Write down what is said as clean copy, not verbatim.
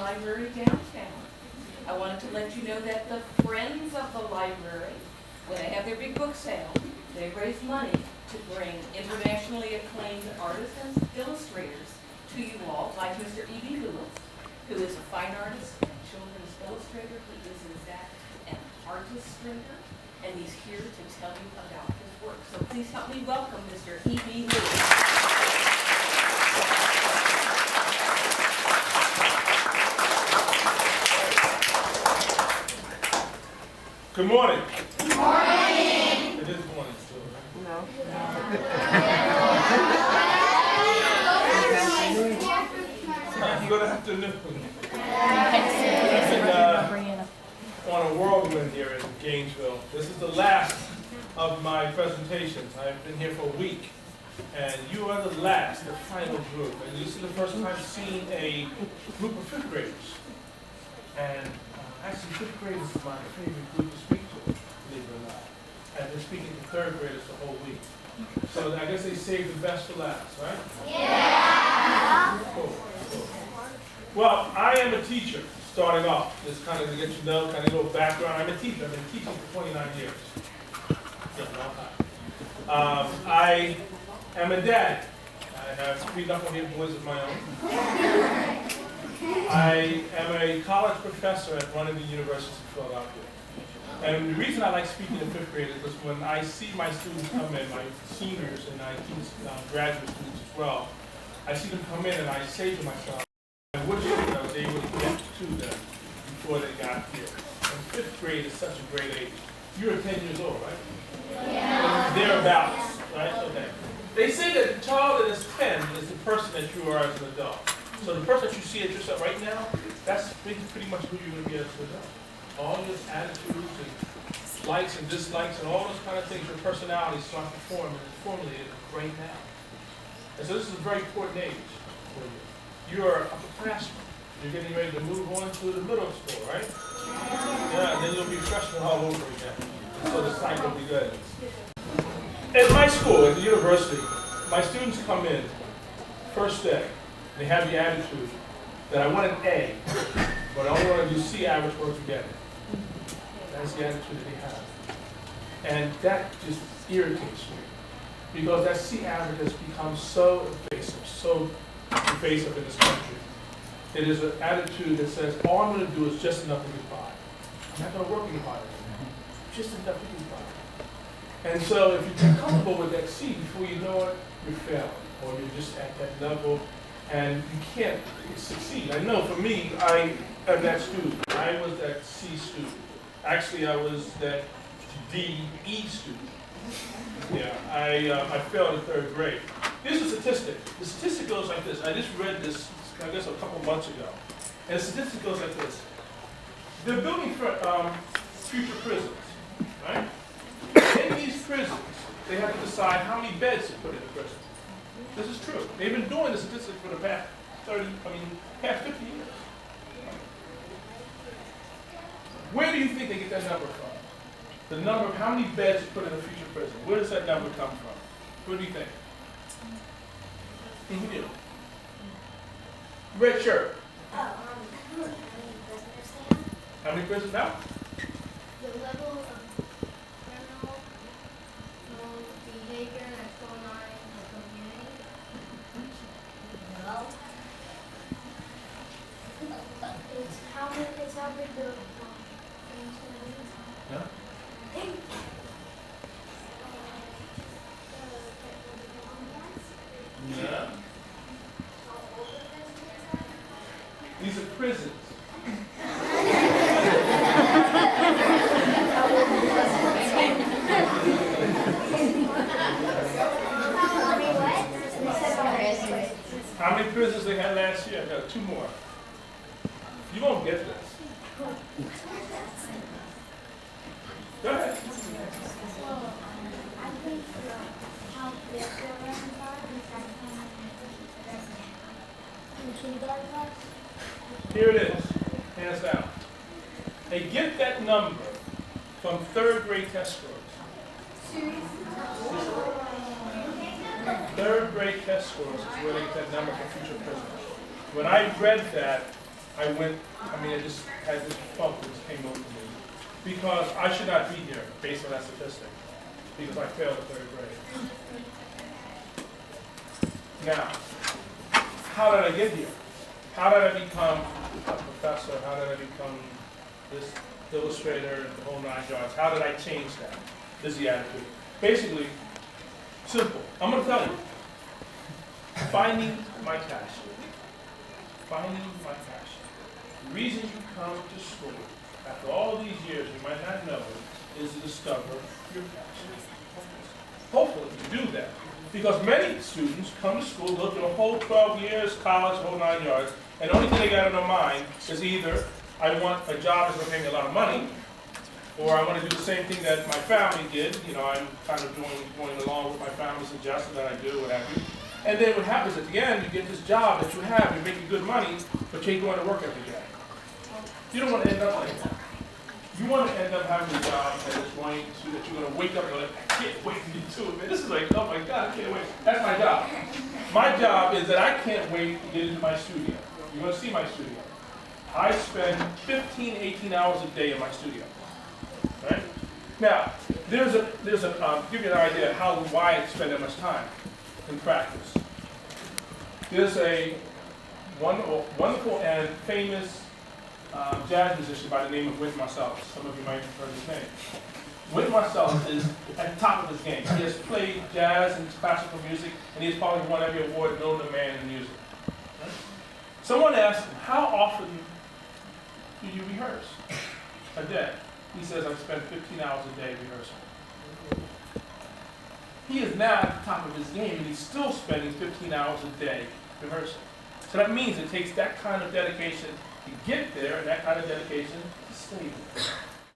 library downtown. I wanted to let you know that the Friends of the Library, when they have their big book sale, they raise money to bring internationally acclaimed artists and illustrators to you all, like Mr. eblewis, who is a fine artist and children's illustrator. He is, in fact, an artist-strainer, and he's here to tell you about his work. So please help me welcome Mr. eblewis. Good morning. Good morning. It is morning still, right? No. Good afternoon. On a whirlwind here in Gainesville. This is the last of my presentations. I've been here for a week, and you are the last, the final group. And this is the first time seeing a group of fifth graders. And actually, fifth graders is my favorite group to speak to, believe it or not. I've been speaking to third graders the whole week. So I guess they saved the best for last, right? Yeah. Cool. Well, I am a teacher, starting off. Just kind of to get you to know, kind of a little background. I'm a teacher. I've been teaching for 29 years. Yeah, long time. I am a dad. I have 3 knucklehead boys of my own. I am a college professor at one of the universities in Philadelphia. And the reason I like speaking to fifth graders is when I see my students come in, my seniors, and I teach graduate students as well, I see them come in and I say to myself, I wish I was able to get to them before they got here. And fifth grade is such a great age. You're 10 years old, right? Yeah. Thereabouts, right? Okay. They say that the child that is 10 is the person that you are as an adult. So the person that you see at yourself right now, that's pretty much who you're going to be as an adult. All your attitudes and likes and dislikes and all those kind of things, your personality start to form and it's formulated right now. And so this is a very important age for you. You're upperclassmen. You're getting ready to move on to the middle school, right? Yeah, and then you'll be freshmen all over again. And so the cycle begins. At my school, at the university, my students come in first day. They have the attitude that I want an A, but I only want to do C average work to get it. That's the attitude that they have. And that just irritates me. Because that C average has become so invasive in this country. It is an attitude that says, all I'm going to do is just enough to get by. I'm not going to work any harder. Just enough to get by. And so if you get comfortable with that C, before you know it, you're failing. Or you're just at that level, and you can't succeed. I know for me, I am that student. I was that C student. Actually, I was that D-E student. Yeah, I failed in 3rd grade. Here's a statistic. The statistic goes like this. I just read this, I guess, a couple months ago. And the statistic goes like this. They're building future prisons, right? In these prisons, they have to decide how many beds to put in the prison. This is true. They've been doing the statistics for the past 50 years. Where do you think they get that number from? The number of how many beds to put in a future prison. Where does that number come from? What do you think? You. Red shirt. How many prisoners they have? How many prisoners now? The level of criminal behavior that's going on in the community. Well, it's how big the Yeah. Yeah. These are prisons. How many prisons they had last year? I got 2 more. You won't get this. Go ahead. Here it is, hands down. They get that number from 3rd grade test scores. 3rd grade test scores is where they get that number for future prisoners. When I read that, I just had this bump that just came over me. Because I should not be here based on that statistic. Because I failed the third grade. Now, how did I get here? How did I become a professor? How did I become this illustrator and the whole 9 yards? How did I change that? This is the attitude. Basically, simple. I'm going to tell you. Finding my passion. Finding my passion. The reason you come to school, after all these years, you might not know it, is to discover your passion. Hopefully you do that. Because many students come to school, go through a whole 12 years, college, the whole 9 yards, and the only thing they got in their mind is either I want a job that's going to pay me a lot of money, or I want to do the same thing that my family did. You know, I'm kind of going along with my family suggestion that I do, what have you. And then what happens at the end, you get this job that you have, you're making good money, but you ain't going to work every day. You don't want to end up like that. You want to end up having a job that is going to, that you're going to wake up and go, I can't wait to get to it, man. This is like, oh my God, I can't wait. That's my job. My job is that I can't wait to get into my studio. You're going to see my studio. I spend 15, 18 hours a day in my studio. Right? Now, give you an idea of why I spend that much time in practice. There's a wonderful and famous jazz musician by the name of Wynton Marsalis. Some of you might have heard his name. Wynton Marsalis is at the top of his game. He has played jazz and classical music, and he has probably won every award known to man in music. Right? Someone asked him, how often do you rehearse a day? He says, I spend 15 hours a day rehearsing. He is now at the top of his game, and he's still spending 15 hours a day rehearsing. So that means it takes that kind of dedication to get there, and that kind of dedication to stay there.